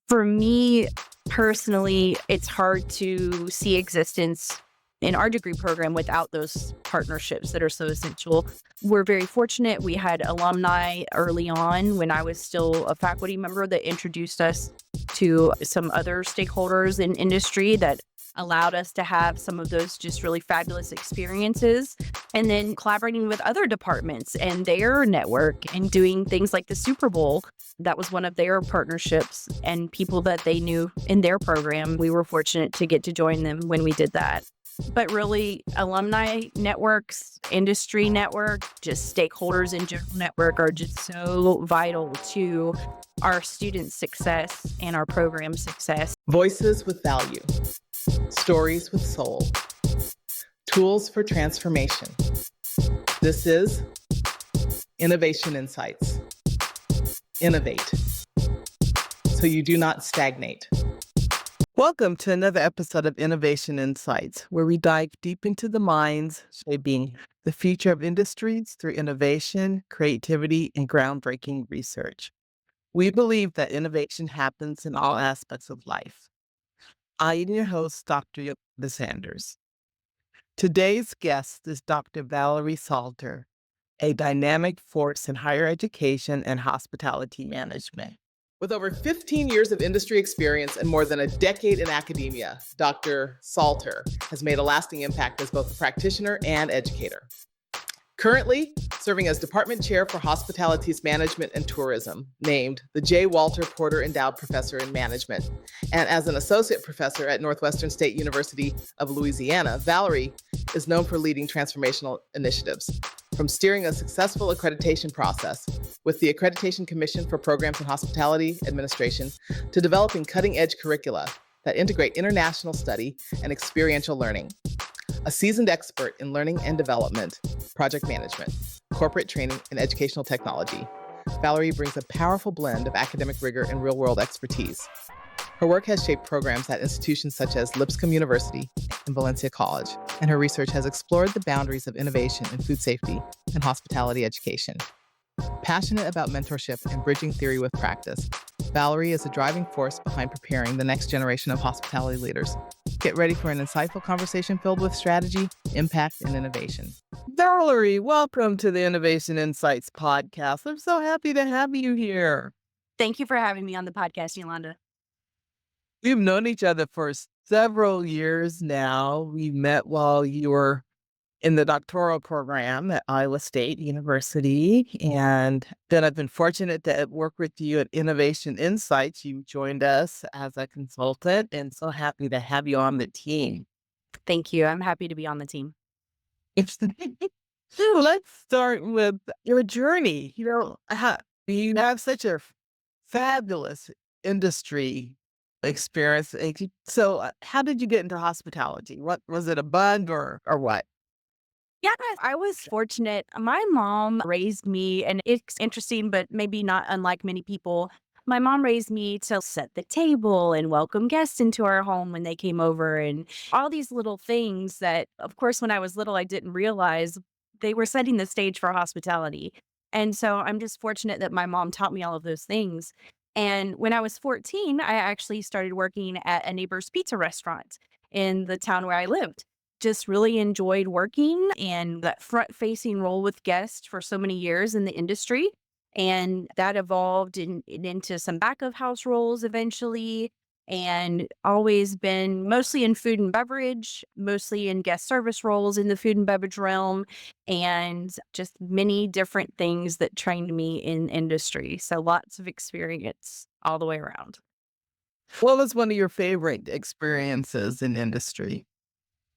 For me personally, it's hard to see existence in our degree program without those partnerships that are so essential. We're very fortunate. We had alumni early on when I was still a faculty member that introduced us to some other stakeholders in industry that allowed us to have some of those just really fabulous experiences. And then collaborating with other departments and their network and doing things like the Super Bowl. That was one of their partnerships and people that they knew in their program. We were fortunate to get to join them when we did that. But really, alumni networks, industry network, just stakeholders in general network are just so vital to our students' success and our program success. Voices with value, stories with soul, tools for transformation. This is Innovation Insights. Innovate so you do not stagnate. Welcome to another episode of Innovation Insights, where we dive deep into the minds shaping the future of industries through innovation, creativity, and groundbreaking research. We believe that innovation happens in all aspects of life. I am your host, Dr. Eulanda Sanders. Today's guest is Dr. Valerie Salter, a dynamic force in higher education and hospitality management. With over 15 years of industry experience and more than a decade in academia, Dr. Salter has made a lasting impact as both a practitioner and educator. Currently serving as Department Chair for Hospitalities Management and Tourism, named the J. Walter Porter Endowed Professor in Management, and as an Associate Professor at Northwestern State University of Louisiana, Valerie is known for leading transformational initiatives, from steering a successful accreditation process with the Accreditation Commission for Programs in Hospitality Administration to developing cutting-edge curricula that integrate international study and experiential learning. A seasoned expert in learning and development, project management, corporate training, and educational technology, Valerie brings a powerful blend of academic rigor and real-world expertise. Her work has shaped programs at institutions such as Lipscomb University and Valencia College, and her research has explored the boundaries of innovation in food safety and hospitality education. Passionate about mentorship and bridging theory with practice, Valerie is a driving force behind preparing the next generation of hospitality leaders. Get ready for an insightful conversation filled with strategy, impact, and innovation. Valerie, welcome to the Innovation Insights podcast. I'm so happy to have you here. Thank you for having me on the podcast, Eulanda. We've known each other for several years now. We met while you were in the doctoral program at Iowa State University. And then I've been fortunate to work with you at Innovation Insights. You joined us as a consultant, and so happy to have you on the team. Thank you. I'm happy to be on the team. So let's start with your journey. You have such a fabulous industry experience. So how did you get into hospitality? What was it, a bug or what? Yeah, I was fortunate. My mom raised me, and it's interesting, but maybe not unlike many people. My mom raised me to set the table and welcome guests into our home when they came over, and all these little things that, of course, when I was little, I didn't realize they were setting the stage for hospitality. And so I'm just fortunate that my mom taught me all of those things. And when I was 14, I actually started working at a neighbor's pizza restaurant in the town where I lived. Just really enjoyed working and that front facing role with guests for so many years in the industry. And that evolved into some back of house roles eventually, and always been mostly in food and beverage, mostly in guest service roles in the food and beverage realm, and just many different things that trained me in industry. So lots of experience all the way around. What was one of your favorite experiences in industry?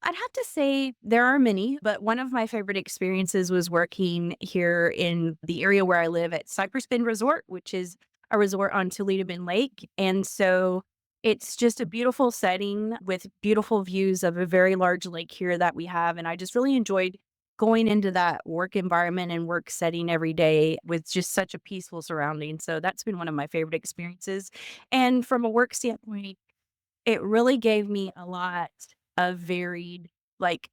I'd have to say there are many, but one of my favorite experiences was working here in the area where I live at Cypress Bend Resort, which is a resort on Toledo Bend Lake. And so it's just a beautiful setting with beautiful views of a very large lake here that we have. And I just really enjoyed going into that work environment and work setting every day with just such a peaceful surrounding. So that's been one of my favorite experiences. And from a work standpoint, it really gave me a lot of varied, like,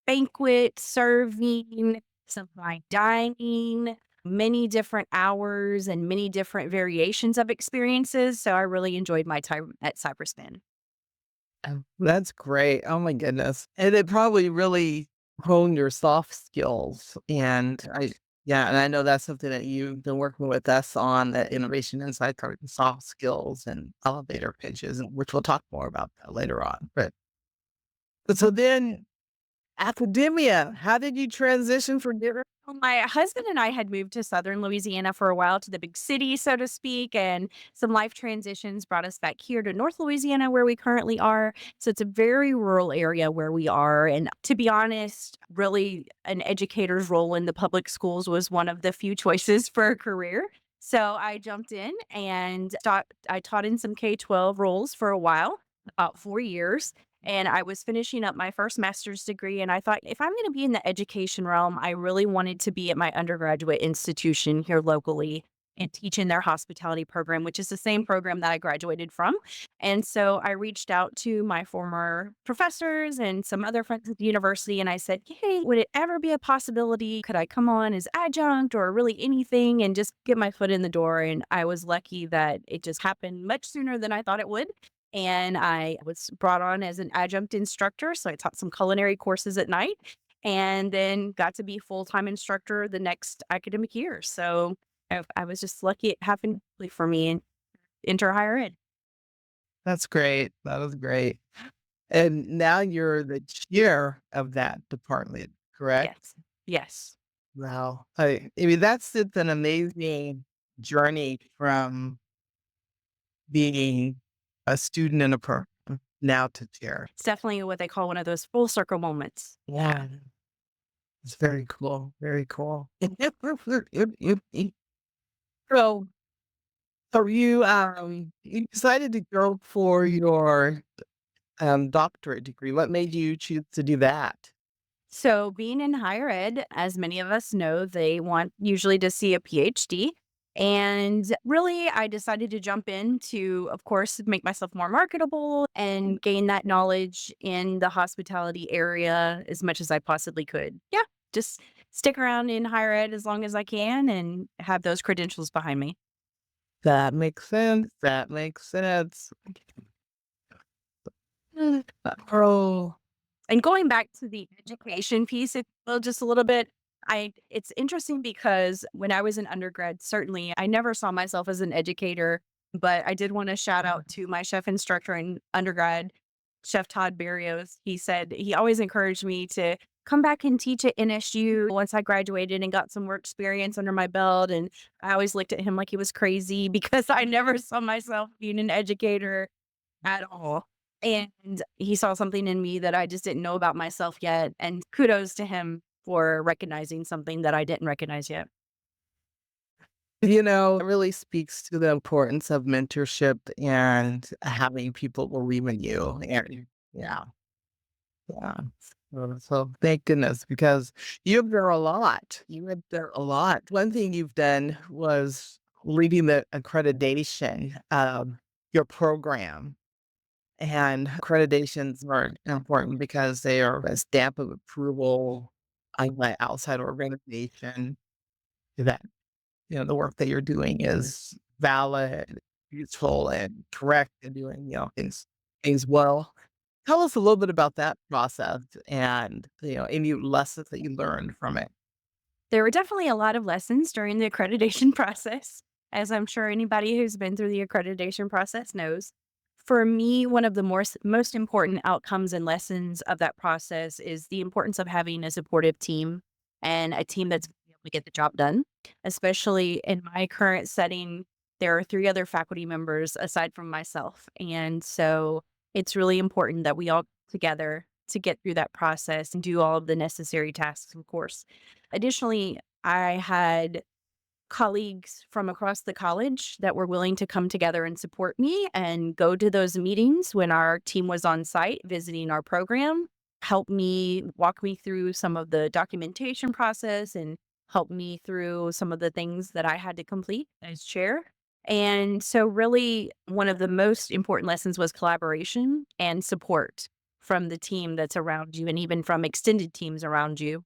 banquet serving, some fine dining, many different hours and many different variations of experiences. So I really enjoyed my time at Cyberspan. That's great. Oh my goodness. And it probably really honed your soft skills. And I know that's something that you've been working with us on, that innovation inside soft skills and elevator pitches, which we'll talk more about that later on. But so then academia, how did you transition from there? Well, my husband and I had moved to Southern Louisiana for a while, to the big city, so to speak, and some life transitions brought us back here to North Louisiana, where we currently are. So it's a very rural area where we are. And to be honest, really, an educator's role in the public schools was one of the few choices for a career. So I jumped in and I taught in some K-12 roles for a while, about 4 years. And I was finishing up my first master's degree, and I thought, if I'm going to be in the education realm, I really wanted to be at my undergraduate institution here locally and teach in their hospitality program, which is the same program that I graduated from. And so I reached out to my former professors and some other friends at the university, and I said, hey, would it ever be a possibility? Could I come on as adjunct or really anything and just get my foot in the door? And I was lucky that it just happened much sooner than I thought it would. And I was brought on as an adjunct instructor, so I taught some culinary courses at night, and then got to be full-time instructor the next academic year. So I was just lucky it happened for me and enter higher ed. That's great. That was great. And now you're the chair of that department, correct? Yes. Yes. Wow. I mean, that's it's an amazing journey from being a student in a program now to chair. It's definitely what they call one of those full circle moments. Yeah. It's very cool. Very cool. So, so you decided to go for your doctorate degree. What made you choose to do that? So, being in higher ed, as many of us know, they want usually to see a PhD. And really, I decided to jump in to, of course, make myself more marketable and gain that knowledge in the hospitality area as much as I possibly could. Yeah, just stick around in higher ed as long as I can and have those credentials behind me. That makes sense. That makes sense. Oh, And going back to the education piece, well, just a little bit, it's interesting because when I was an undergrad, certainly I never saw myself as an educator, but I did want to shout out to my chef instructor in undergrad, Chef Todd Barrios. He said he always encouraged me to come back and teach at NSU once I graduated and got some work experience under my belt. And I always looked at him like he was crazy because I never saw myself being an educator at all. And he saw something in me that I just didn't know about myself yet, and kudos to him for recognizing something that I didn't recognize yet. it really speaks to the importance of mentorship and having people believe in you. And yeah, yeah. So thank goodness because you've done a lot. You have done a lot. One thing you've done was leading the accreditation of your program. And accreditations are important because they are a stamp of approval on my outside organization that, the work that you're doing is valid, useful, and correct and doing, things well. Tell us a little bit about that process and, any lessons that you learned from it. There were definitely a lot of lessons during the accreditation process, as I'm sure anybody who's been through the accreditation process knows. For me, one of the most important outcomes and lessons of that process is the importance of having a supportive team and a team that's able to get the job done. Especially in my current setting, there are three other faculty members aside from myself. And so it's really important that we all together to get through that process and do all of the necessary tasks, of course. Additionally, I had colleagues from across the college that were willing to come together and support me and go to those meetings when our team was on site visiting our program, help me walk me through some of the documentation process and help me through some of the things that I had to complete as chair. And so, really, one of the most important lessons was collaboration and support from the team that's around you and even from extended teams around you.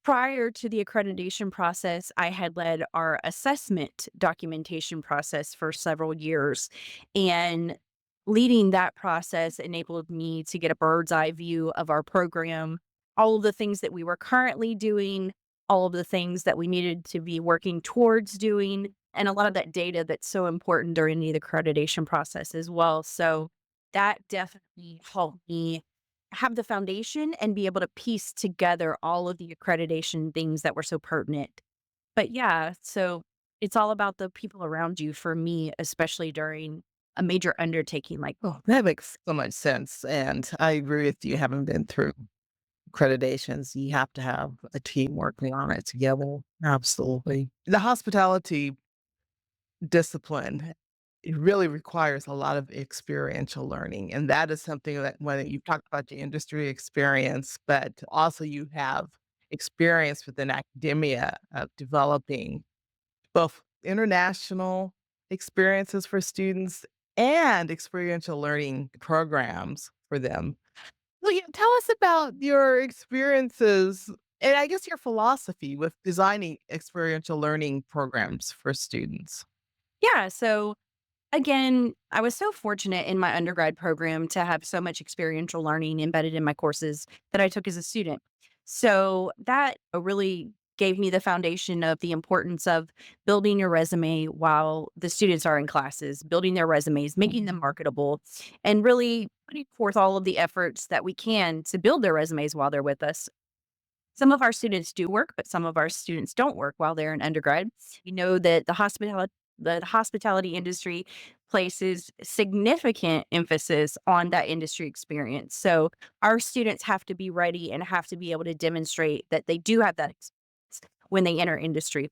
Prior to the accreditation process, I had led our assessment documentation process for several years. And leading that process enabled me to get a bird's eye view of our program, all of the things that we were currently doing, all of the things that we needed to be working towards doing, and a lot of that data that's so important during the accreditation process as well. So that definitely helped me have the foundation and be able to piece together all of the accreditation things that were so pertinent. But yeah, so it's all about the people around you for me, especially during a major undertaking like Oh, that makes so much sense. And I agree with you. Having been through accreditations, you have to have a team working on it together. Absolutely. The hospitality discipline, it really requires a lot of experiential learning. And that is something that when you talk about your industry experience, but also you have experience within academia of developing both international experiences for students and experiential learning programs for them. Well, yeah, tell us about your experiences and I guess your philosophy with designing experiential learning programs for students. yeah, so again, I was so fortunate in my undergrad program to have so much experiential learning embedded in my courses that I took as a student. So that really gave me the foundation of the importance of building your resume while the students are in classes, building their resumes, making them marketable, and really putting forth all of the efforts that we can to build their resumes while they're with us. Some of our students do work, but some of our students don't work while they're in undergrad. We know that the hospitality industry places significant emphasis on that industry experience. So our students have to be ready and have to be able to demonstrate that they do have that experience when they enter industry.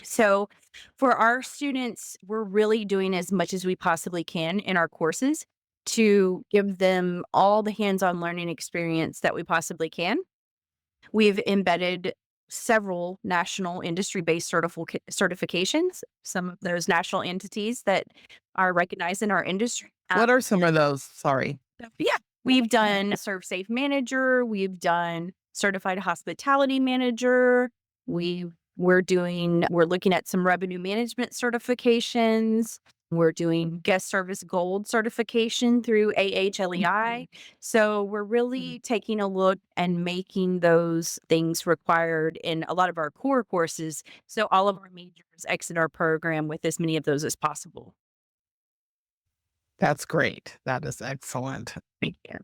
So for our students, we're really doing as much as we possibly can in our courses to give them all the hands-on learning experience that we possibly can. We've embedded several national industry-based certifications, some of those national entities that are recognized in our industry. What are some of those? Sorry. Yeah, we've done Serve Safe Manager, we've done Certified Hospitality Manager, we're looking at some revenue management certifications. We're doing guest service gold certification through AHLEI. So we're really taking a look and making those things required in a lot of our core courses. So all of our majors exit our program with as many of those as possible. That's great. That is excellent. Thank you.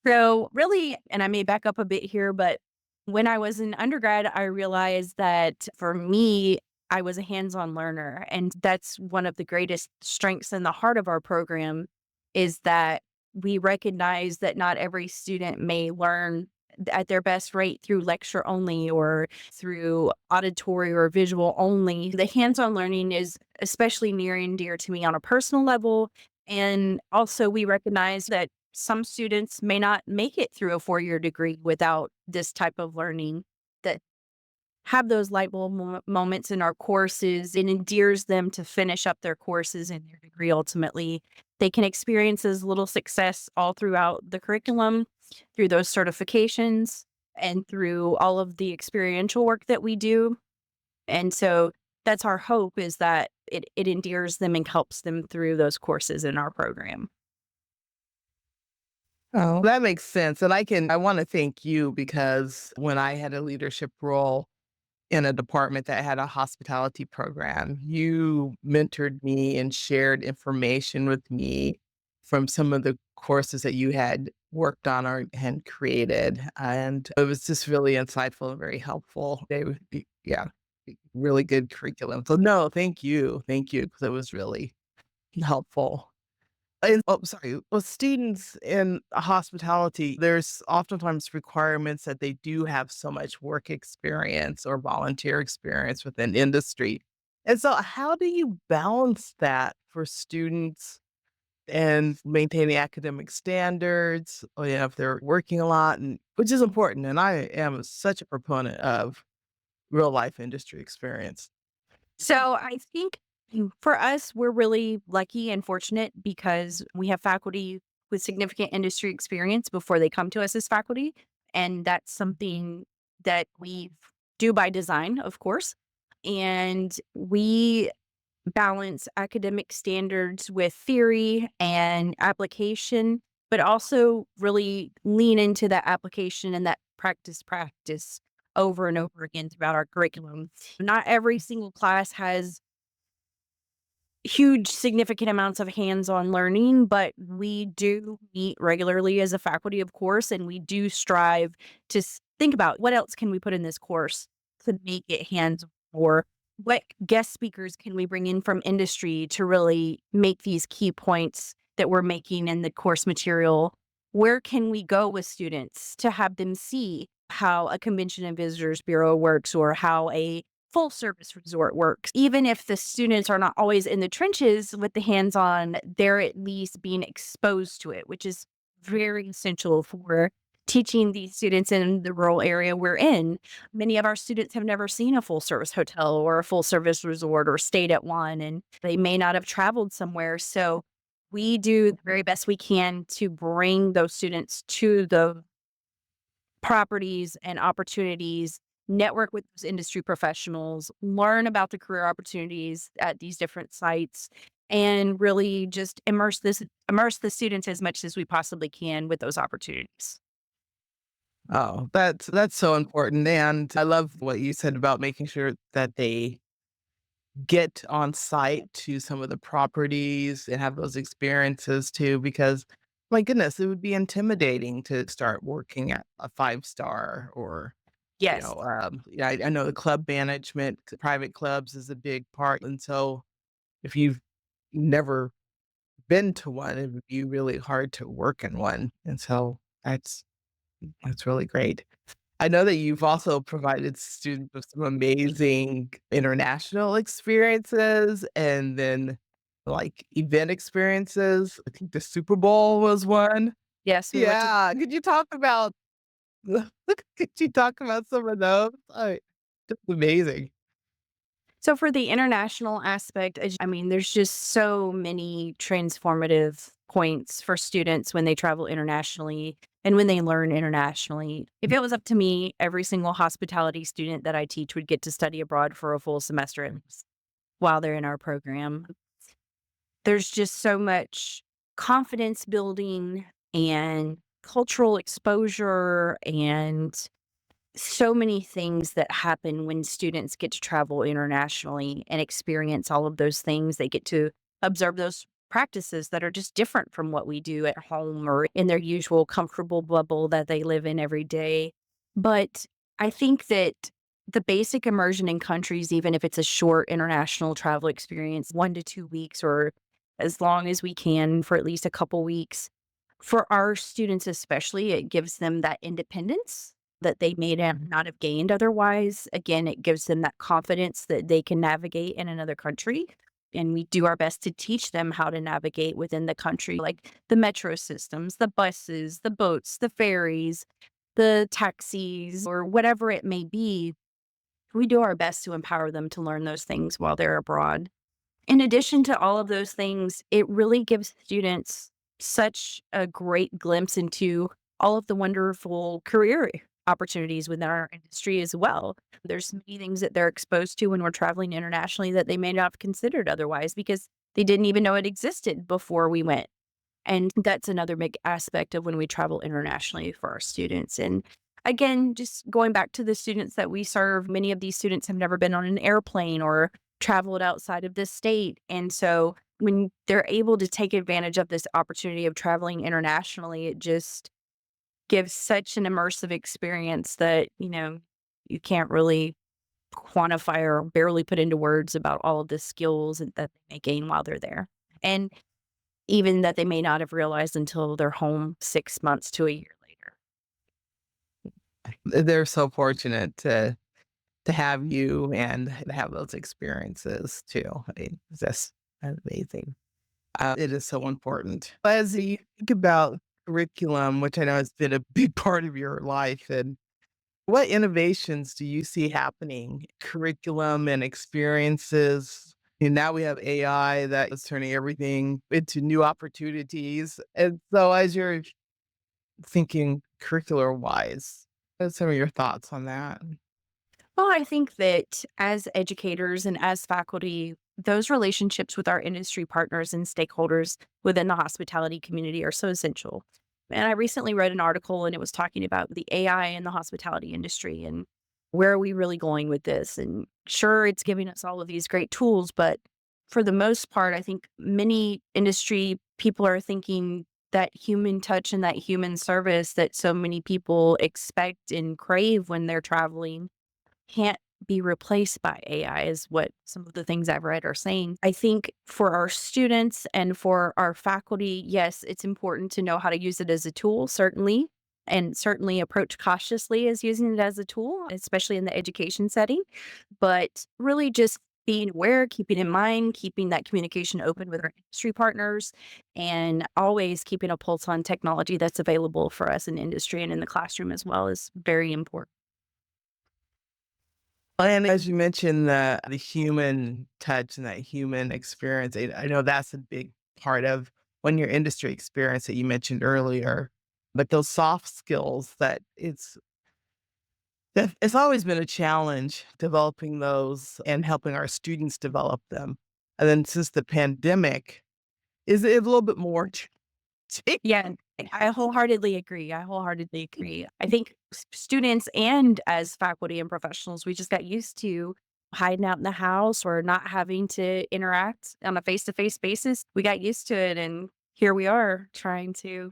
So really, and I may back up a bit here, but when I was in undergrad, I realized that for me, I was a hands-on learner. And that's one of the greatest strengths in the heart of our program is that we recognize that not every student may learn at their best rate through lecture only or through auditory or visual only. The hands-on learning is especially near and dear to me on a personal level. And also we recognize that some students may not make it through a 4-year degree without this type of learning, that have those light bulb moments in our courses. It endears them to finish up their courses and their degree ultimately. They can experience as little success all throughout the curriculum, through those certifications, and through all of the experiential work that we do. And so that's our hope, is that it endears them and helps them through those courses in our program. Oh, that makes sense. And I want to thank you because when I had a leadership role in a department that had a hospitality program, you mentored me and shared information with me from some of the courses that you had worked on or and created. And it was just really insightful and very helpful. Yeah, really good curriculum. So no, thank you. Thank you. Because it was really helpful. And oh, sorry. With students in hospitality, there's oftentimes requirements that they do have so much work experience or volunteer experience within industry. And so, how do you balance that for students and maintaining academic standards? Or, if they're working a lot, and which is important. And I am such a proponent of real life industry experience. So I think for us, we're really lucky and fortunate because we have faculty with significant industry experience before they come to us as faculty. And that's something that we do by design, of course, and we balance academic standards with theory and application, but also really lean into that application and that practice over and over again throughout our curriculum. Not every single class has huge significant amounts of hands-on learning, but we do meet regularly as a faculty, of course, and we do strive to think about what else can we put in this course to make it hands or what guest speakers can we bring in from industry to really make these key points that we're making in the course material. Where can we go with students to have them see how a convention and visitors bureau works or how a full service resort works? Even if the students are not always in the trenches with the hands on, they're at least being exposed to it, which is very essential for teaching these students in the rural area we're in. Many of our students have never seen a full service hotel or a full service resort or stayed at one, and they may not have traveled somewhere. So we do the very best we can to bring those students to the properties and opportunities, network with those industry professionals, learn about the career opportunities at these different sites, and really just immerse the students as much as we possibly can with those opportunities. Oh, that's so important, and I love what you said about making sure that they get on site to some of the properties and have those experiences too, because my goodness, it would be intimidating to start working at a five-star or, Yes. yeah, I know the club management, private clubs is a big part, and so if you've never been to one, it would be really hard to work in one, and so that's really great. I know that you've also provided students with some amazing international experiences and then, like, event experiences. I think the Super Bowl was one. Yes, we went to. Yeah, could you talk about could you talk about some of those? Just amazing. So for the international aspect, I mean, there's just so many transformative points for students when they travel internationally and when they learn internationally. If it was up to me, every single hospitality student that I teach would get to study abroad for a full semester at least while they're in our program. There's just so much confidence building and cultural exposure and so many things that happen when students get to travel internationally and experience all of those things. They get to observe those practices that are just different from what we do at home or in their usual comfortable bubble that they live in every day. But I think that the basic immersion in countries, even if it's a short international travel experience, 1 to 2 weeks, or as long as we can for at least a couple weeks, for our students especially, it gives them that independence that they may not have gained otherwise. Again, it gives them that confidence that they can navigate in another country, and we do our best to teach them how to navigate within the country, like the metro systems, the buses, the boats, the ferries, the taxis, or whatever it may be. We do our best to empower them to learn those things while they're abroad. In addition to all of those things, it really gives students such a great glimpse into all of the wonderful career opportunities within our industry as well. There's many things that they're exposed to when we're traveling internationally that they may not have considered otherwise because they didn't even know it existed before we went. And that's another big aspect of when we travel internationally for our students. And again, just going back to the students that we serve, many of these students have never been on an airplane or traveled outside of this state. And so when they're able to take advantage of this opportunity of traveling internationally, it just gives such an immersive experience that, you can't really quantify or barely put into words about all of the skills that they may gain while they're there. And even that they may not have realized until they're home 6 months to a year later. They're so fortunate to have you and to have those experiences too. I mean, it's just amazing. It is so important. As you think about curriculum, which I know has been a big part of your life, and what innovations do you see happening? Curriculum and experiences. And now we have AI that is turning everything into new opportunities. And so, as you're thinking curricular wise, What are some of your thoughts on that? Well, I think that as educators and as faculty, those relationships with our industry partners and stakeholders within the hospitality community are so essential. And I recently read an article and it was talking about the AI in the hospitality industry and where are we really going with this? And sure, it's giving us all of these great tools, but for the most part, I think many industry people are thinking that human touch and that human service that so many people expect and crave when they're traveling can't be replaced by AI is what some of the things I've read are saying. I think for our students and for our faculty, yes, it's important to know how to use it as a tool, certainly, and certainly approach cautiously as using it as a tool, especially in the education setting. But really just being aware, keeping in mind, keeping that communication open with our industry partners, and always keeping a pulse on technology that's available for us in industry and in the classroom as well is very important. And as you mentioned, the human touch and that human experience, I know that's a big part of when your industry experience that you mentioned earlier. But those soft skills it's always been a challenge developing those and helping our students develop them. And then since the pandemic, is it a little bit more Yeah, I wholeheartedly agree. I wholeheartedly agree. I think students and as faculty and professionals, we just got used to hiding out in the house or not having to interact on a face-to-face basis. We got used to it and here we are trying to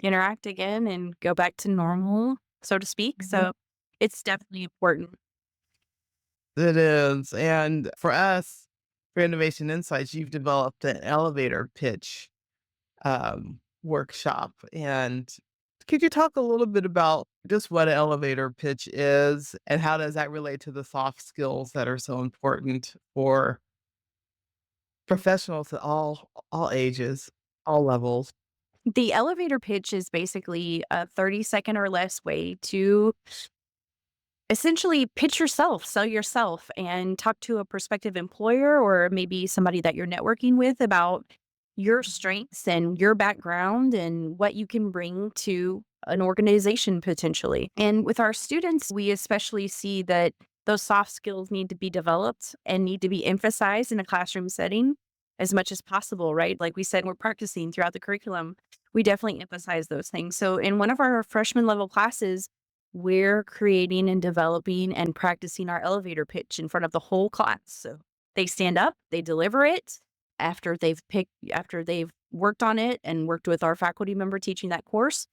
interact again and go back to normal, so to speak. Mhm. So it's definitely important. It is. And for us, for Innovation Insights, you've developed an elevator pitch workshop. And could you talk a little bit about just what an elevator pitch is and how does that relate to the soft skills that are so important for professionals at all ages, all levels? The elevator pitch is basically a 30-second or less way to essentially pitch yourself, sell yourself, and talk to a prospective employer or maybe somebody that you're networking with about your strengths and your background and what you can bring to an organization potentially. And with our students, we especially see that those soft skills need to be developed and need to be emphasized in a classroom setting as much as possible, right? Like we said, we're practicing throughout the curriculum. We definitely emphasize those things. So in one of our freshman level classes, we're creating and developing and practicing our elevator pitch in front of the whole class. So they stand up, they deliver it after they've worked on it and worked with our faculty member teaching that course.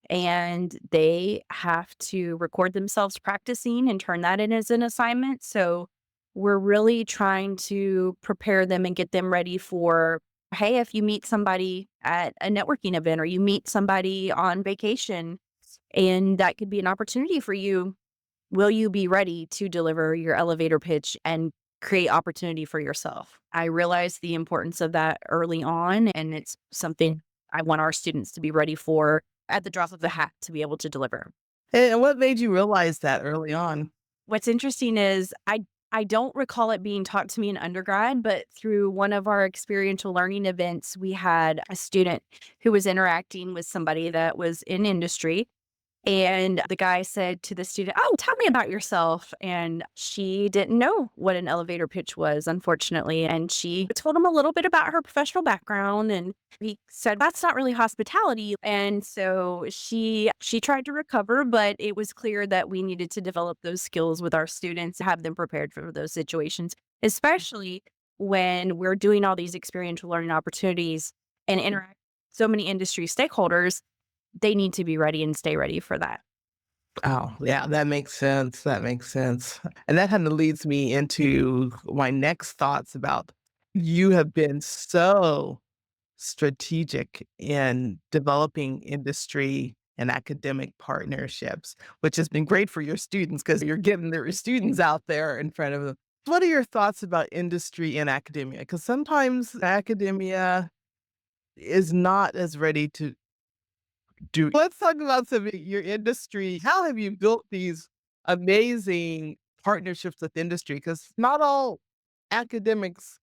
And they have to record themselves practicing and turn that in as an assignment. So we're really trying to prepare them and get them ready for hey, if you meet somebody at a networking event or you meet somebody on vacation, and that could be an opportunity for you. Will you be ready to deliver your elevator pitch and create opportunity for yourself? I realize the importance of that early on, and it's something I want our students to be ready for at the drop of the hat to be able to deliver. And what made you realize that early on? What's interesting is I don't recall it being taught to me in undergrad, but through one of our experiential learning events, we had a student who was interacting with somebody that was in industry. And the guy said to the student, "Oh, tell me about yourself." And she didn't know what an elevator pitch was, unfortunately. And she told him a little bit about her professional background. And he said, "That's not really hospitality." And so she tried to recover, but it was clear that we needed to develop those skills with our students, have them prepared for those situations, especially when we're doing all these experiential learning opportunities and interact with so many industry stakeholders. They need to be ready and stay ready for that. Oh, yeah, that makes sense. That makes sense. And that kind of leads me into my next thoughts about you have been so strategic in developing industry and academic partnerships, which has been great for your students because you're getting their students out there in front of them. What are your thoughts about industry and academia? Because sometimes academia is not as ready to do. Let's talk about some of your industry. How have you built these amazing partnerships with industry? Because not all academics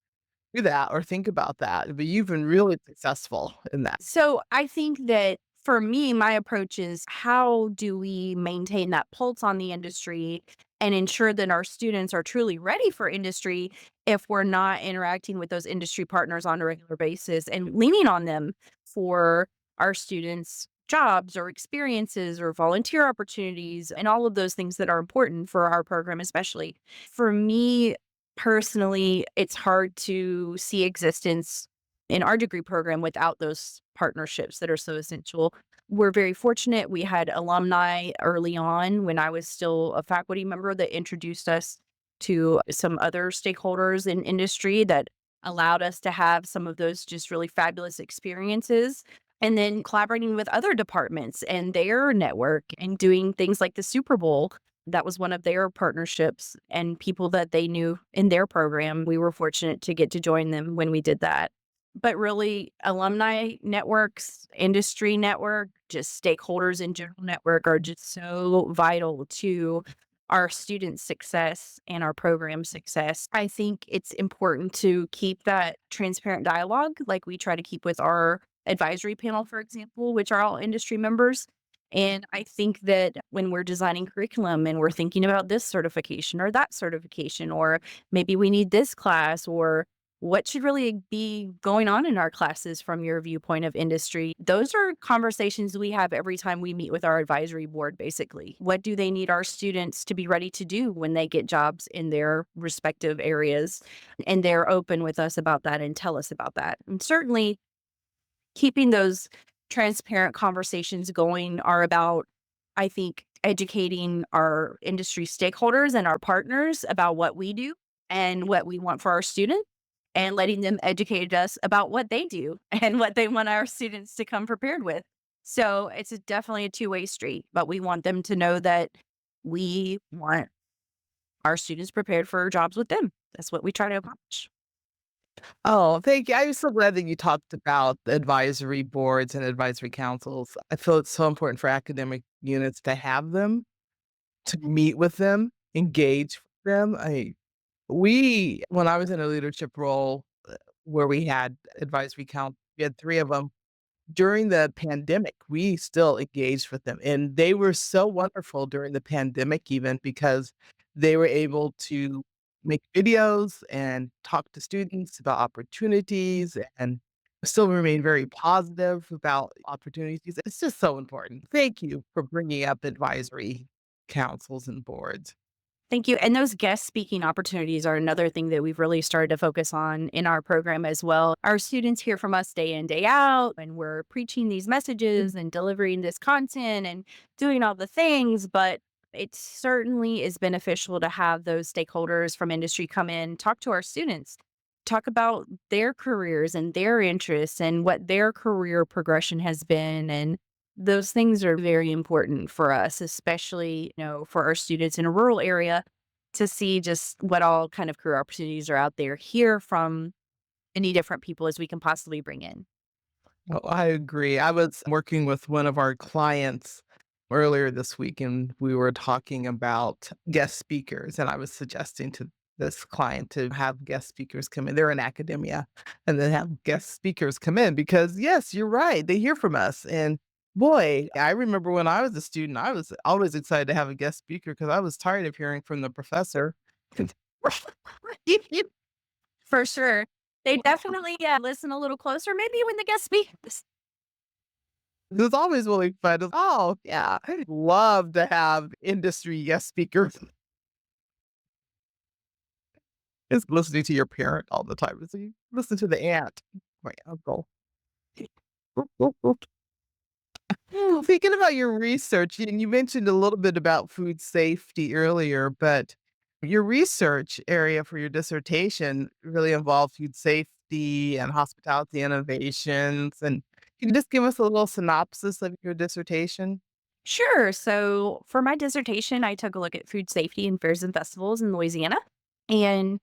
do that or think about that, but you've been really successful in that. So I think that For me, my approach is how do we maintain that pulse on the industry and ensure that our students are truly ready for industry if we're not interacting with those industry partners on a regular basis and leaning on them for our students' jobs or experiences or volunteer opportunities and all of those things that are important for our program, especially. For me personally, it's hard to see existence in our degree program without those partnerships that are so essential. We're very fortunate. We had alumni early on when I was still a faculty member that introduced us to some other stakeholders in industry that allowed us to have some of those just really fabulous experiences. And then collaborating with other departments and their network and doing things like the Super Bowl. That was one of their partnerships and people that they knew in their program. We were fortunate to get to join them when we did that. But really, alumni networks, industry network, just stakeholders in general network are just so vital to our students' success and our program success. I think it's important to keep that transparent dialogue like we try to keep with our advisory panel, for example, which are all industry members. And I think that when we're designing curriculum and we're thinking about this certification or that certification, or maybe we need this class, or what should really be going on in our classes from your viewpoint of industry? Those are conversations we have every time we meet with our advisory board, basically. What do they need our students to be ready to do when they get jobs in their respective areas? And they're open with us about that and tell us about that. And certainly, keeping those transparent conversations going are about, I think, educating our industry stakeholders and our partners about what we do and what we want for our students and letting them educate us about what they do and what they want our students to come prepared with. So definitely a two-way street, but we want them to know that we want our students prepared for jobs with them. That's what we try to accomplish. Oh, thank you. I'm so glad that you talked about the advisory boards and advisory councils. I feel it's so important for academic units to have them, to meet with them, engage with them. When I was in a leadership role where we had advisory council, we had 3 of them. During the pandemic, we still engaged with them, and they were so wonderful during the pandemic even because they were able to make videos and talk to students about opportunities and still remain very positive about opportunities. It's just so important. Thank you for bringing up advisory councils and boards. Thank you. And those guest speaking opportunities are another thing that we've really started to focus on in our program as well. Our students hear from us day in, day out, and we're preaching these messages and delivering this content and doing all the things. But it certainly is beneficial to have those stakeholders from industry come in, talk to our students, talk about their careers and their interests and what their career progression has been. And those things are very important for us, especially, for our students in a rural area to see just what all kind of career opportunities are out there, hear from many different people as we can possibly bring in. Oh, I agree. I was working with one of our clients earlier this week, and we were talking about guest speakers, and I was suggesting to this client to have guest speakers come in. They're in academia, and then have guest speakers come in because, yes, you're right. They hear from us. And boy, I remember when I was a student, I was always excited to have a guest speaker because I was tired of hearing from the professor. For sure. They definitely, listen a little closer, maybe when the guest speaks. It was always really fun. Oh, yeah. I'd love to have industry guest speakers. It's listening to your parent all the time. It's like, listen to the aunt, my uncle. Thinking about your research, and you mentioned a little bit about food safety earlier, but your research area for your dissertation really involved food safety and hospitality innovations. And can you just give us a little synopsis of your dissertation? Sure. So for my dissertation, I took a look at food safety in fairs and festivals in Louisiana. And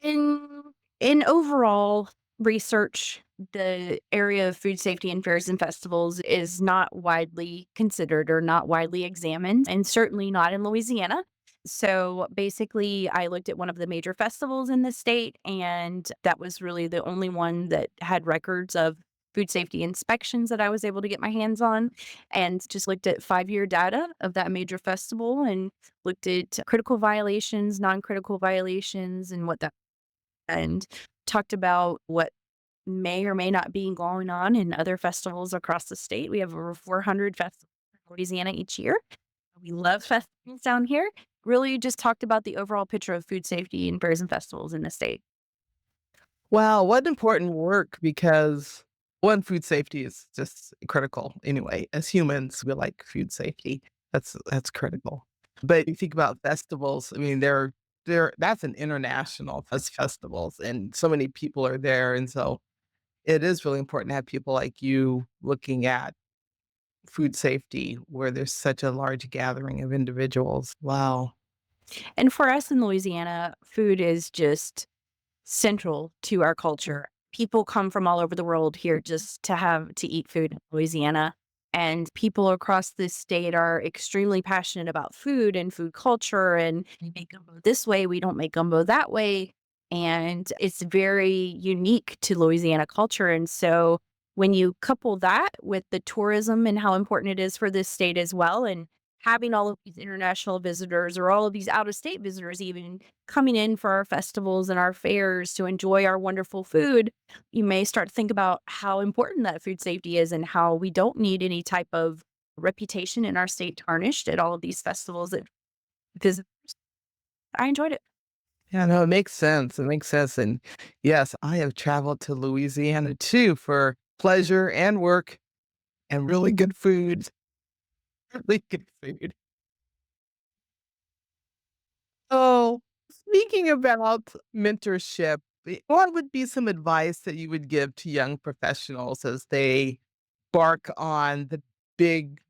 In in overall research, the area of food safety in fairs and festivals is not widely considered or not widely examined, and certainly not in Louisiana. So basically, I looked at one of the major festivals in the state, and that was really the only one that had records of food safety inspections that I was able to get my hands on, and just looked at 5-year data of that major festival and looked at critical violations, non-critical violations, and what that and talked about what may or may not be going on in other festivals across the state. We have over 400 festivals in Louisiana each year. We love festivals down here. Really just talked about the overall picture of food safety and fairs and festivals in the state. Wow, what important work because one, food safety is just critical anyway. As humans, we like food safety. That's critical. But you think about festivals, I mean, they're that's an international festivals and so many people are there. And so it is really important to have people like you looking at food safety where there's such a large gathering of individuals. Wow. And for us in Louisiana, food is just central to our culture. People come from all over the world here just to eat food in Louisiana. And people across this state are extremely passionate about food and food culture. And we make gumbo this way, we don't make gumbo that way. And it's very unique to Louisiana culture. And so when you couple that with the tourism and how important it is for this state as well, and having all of these international visitors or all of these out of state visitors even coming in for our festivals and our fairs to enjoy our wonderful food, you may start to think about how important that food safety is and how we don't need any type of reputation in our state tarnished at all of these festivals that visit. I enjoyed it. Yeah, no, it makes sense. It makes sense. And yes, I have traveled to Louisiana too for pleasure and work and really good food. Really good food. Oh, speaking about mentorship, what would be some advice that you would give to young professionals as they embark on the big,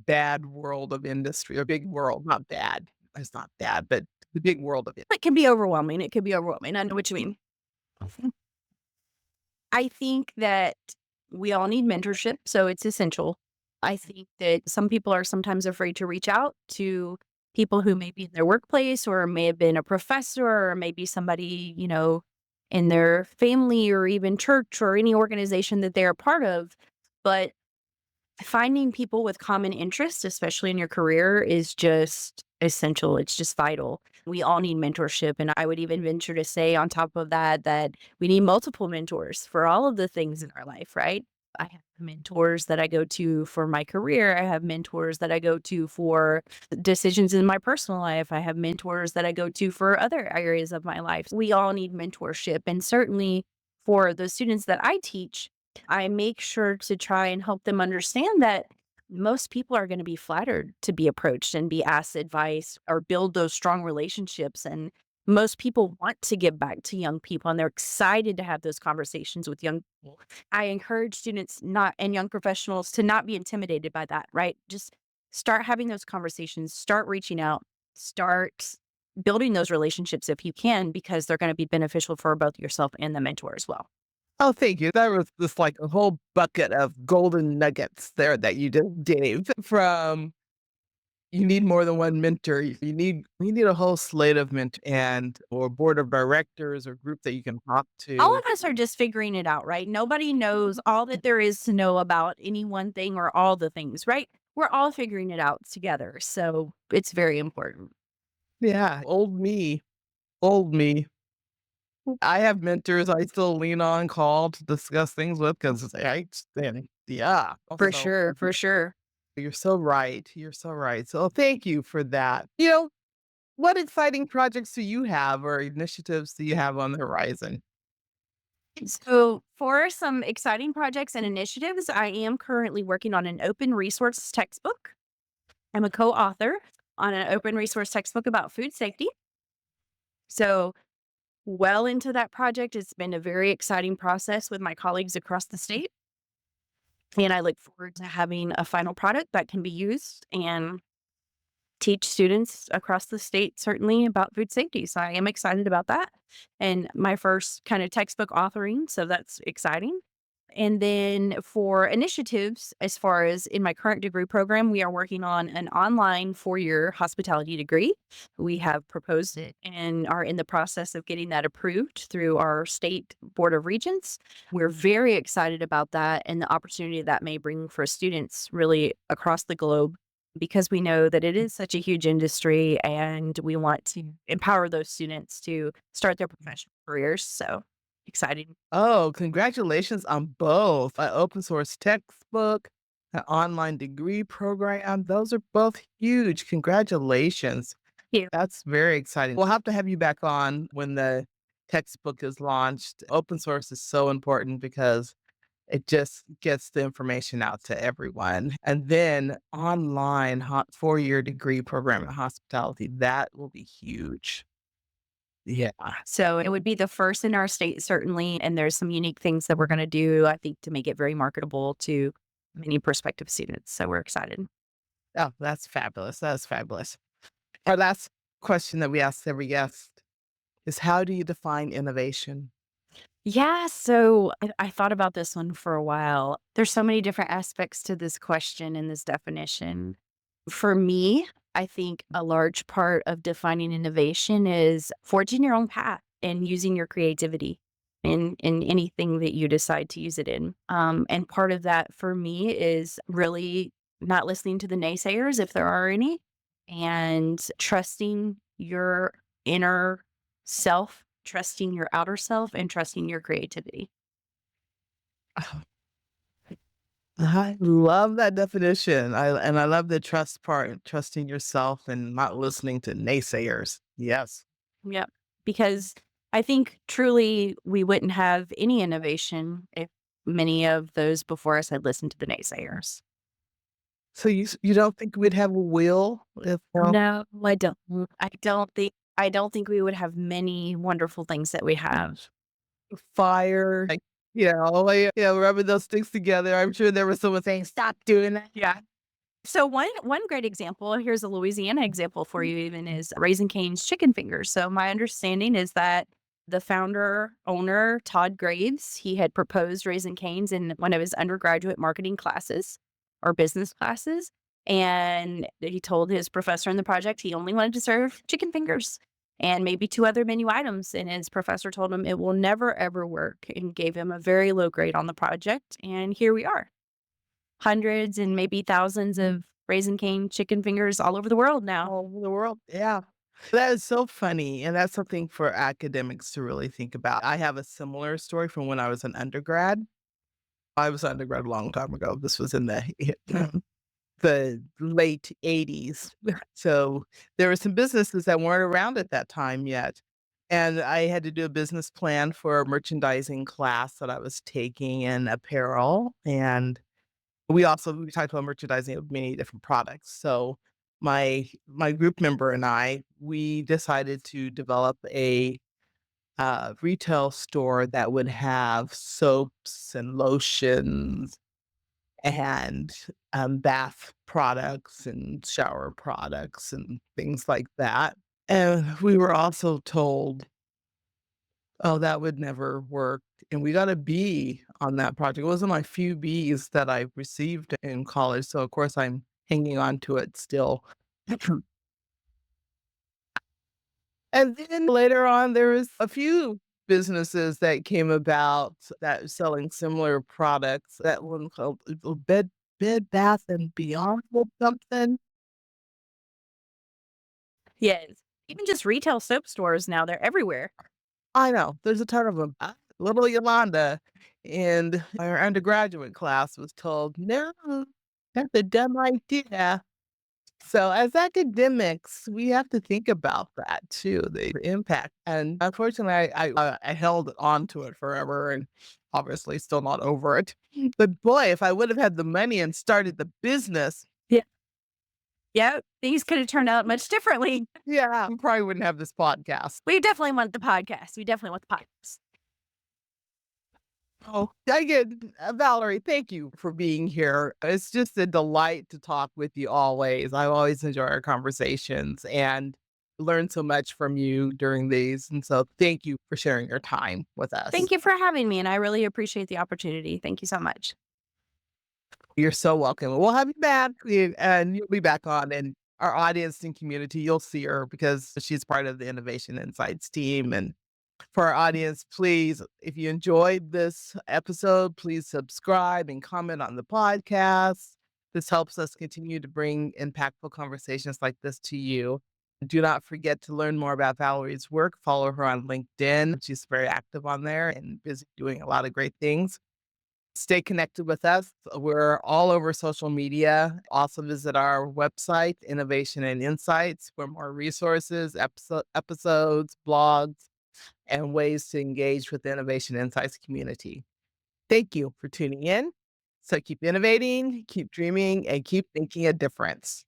bad world of industry or big world, not bad. It's not bad, but the big world of it. It can be overwhelming. It can be overwhelming. I know what you mean. I think that we all need mentorship, so it's essential. I think that some people are sometimes afraid to reach out to people who may be in their workplace or may have been a professor or maybe somebody, in their family or even church or any organization that they're a part of. But finding people with common interests, especially in your career, is just essential. It's just vital. We all need mentorship. And I would even venture to say, on top of that, that we need multiple mentors for all of the things in our life, right? I have mentors that I go to for my career. I have mentors that I go to for decisions in my personal life. I have mentors that I go to for other areas of my life. We all need mentorship. And certainly for the students that I teach, I make sure to try and help them understand that most people are going to be flattered to be approached and be asked advice or build those strong relationships. And most people want to give back to young people and they're excited to have those conversations with young people. I encourage students not and young professionals to not be intimidated by that, right? Just start having those conversations, start reaching out, start building those relationships if you can, because they're going to be beneficial for both yourself and the mentor as well. Oh, thank you. That was just like a whole bucket of golden nuggets there that you just gave from you need more than one mentor. You need a whole slate of mentor and or board of directors or group that you can talk All to. of us are just figuring it out, right? Nobody knows all that there is to know about any one thing or all the things, right? We're all figuring it out together. So it's very important. Yeah, old me. I have mentors I still lean on, call to discuss things with because yeah. For Also, sure. For sure. you're so right. You're so right. So thank you for that. What exciting projects do you have or initiatives do you have on the horizon? So, for some exciting projects and initiatives, I am currently working on an open resource textbook. I'm a co author on an open resource textbook about food safety. So, well into that project, it's been a very exciting process with my colleagues across the state. And I look forward to having a final product that can be used and teach students across the state, certainly about food safety. So, I am excited about that. And my first kind of textbook authoring. So, that's exciting. And then for initiatives, as far as in my current degree program, we are working on an online 4-year hospitality degree. We have proposed it and are in the process of getting that approved through our state board of regents. We're very excited about that and the opportunity that may bring for students really across the globe because we know that it is such a huge industry and we want to empower those students to start their professional careers. So exciting. Oh, congratulations on both an open source textbook, an online degree program. Those are both huge. Congratulations. You. That's very exciting. We'll have to have you back on when the textbook is launched. Open source is so important because it just gets the information out to everyone. And then online 4-year degree program in hospitality, that will be huge. Yeah. So it would be the first in our state, certainly. And there's some unique things that we're going to do, I think, to make it very marketable to many prospective students. So we're excited. Oh, that's fabulous. That's fabulous. Our last question that we ask every guest is, how do you define innovation? Yeah. So I thought about this one for a while. There's so many different aspects to this question and this definition. For me, I think a large part of defining innovation is forging your own path and using your creativity in anything that you decide to use it in. And part of that for me is really not listening to the naysayers, if there are any, and trusting your inner self, trusting your outer self, and trusting your creativity. I love that definition. I love the trust part, trusting yourself and not listening to naysayers. Yes. Yep. Because I think truly we wouldn't have any innovation if many of those before us had listened to the naysayers. So you don't think we'd have a will if No, I don't. I don't think we would have many wonderful things that we have. fire, like, rubbing those sticks together? I'm sure there was someone saying, "Stop doing that." Yeah. So one great example, here's a Louisiana example for you even, is Raising Cane's chicken fingers. So my understanding is that the founder, owner, Todd Graves, he had proposed Raising Cane's in one of his undergraduate marketing classes or business classes. And he told his professor in the project he only wanted to serve chicken fingers and maybe 2 other menu items. And his professor told him it will never, ever work and gave him a very low grade on the project. And here we are, hundreds and maybe thousands of Raisin Cane chicken fingers all over the world now. All over the world. Yeah. That is so funny, and that's something for academics to really think about. I have a similar story from when I was an undergrad. I was an undergrad a long time ago. This was in the the late '80s. So, there were some businesses that weren't around at that time yet, and I had to do a business plan for a merchandising class that I was taking in apparel, and we talked about merchandising of many different products. So my group member and I, we decided to develop a retail store that would have soaps and lotions and bath products and shower products and things like that. And we were also told, oh, that would never work, and we got a B on that project. It was one of my few Bs that I received in college, so of course I'm hanging on to it still. And then later on, there was a few businesses that came about that was selling similar products. That one called Bed Bath and Beyond or something. Yes. Even just retail soap stores now, they're everywhere. I know, there's a ton of them. Little Yolanda in our undergraduate class was told, "No, that's a dumb idea." So as academics, we have to think about that too, the impact. And unfortunately, I held on to it forever and obviously still not over it. But boy, if I would have had the money and started the business, Yeah. Yeah, things could have turned out much differently. yeah, we probably wouldn't have this podcast. We definitely want the podcast. We definitely want the podcast. Oh, I get Valerie, thank you for being here. It's just a delight to talk with you always. I always enjoy our conversations and learned so much from you during these. And so thank you for sharing your time with us. Thank you for having me, and I really appreciate the opportunity. Thank you so much. You're so welcome. We'll have you back and you'll be back on. And our audience and community, you'll see her because she's part of the Innovation Insights team. And for our audience, please, if you enjoyed this episode, please subscribe and comment on the podcast. This helps us continue to bring impactful conversations like this to you. Do not forget to learn more about Valerie's work. Follow her on LinkedIn. She's very active on there and busy doing a lot of great things. Stay connected with us. We're all over social media. Also visit our website, Innovation and Insights, for more resources, episodes, blogs, and ways to engage with the Innovation Insights community. Thank you for tuning in. So keep innovating, keep dreaming, and keep making a difference.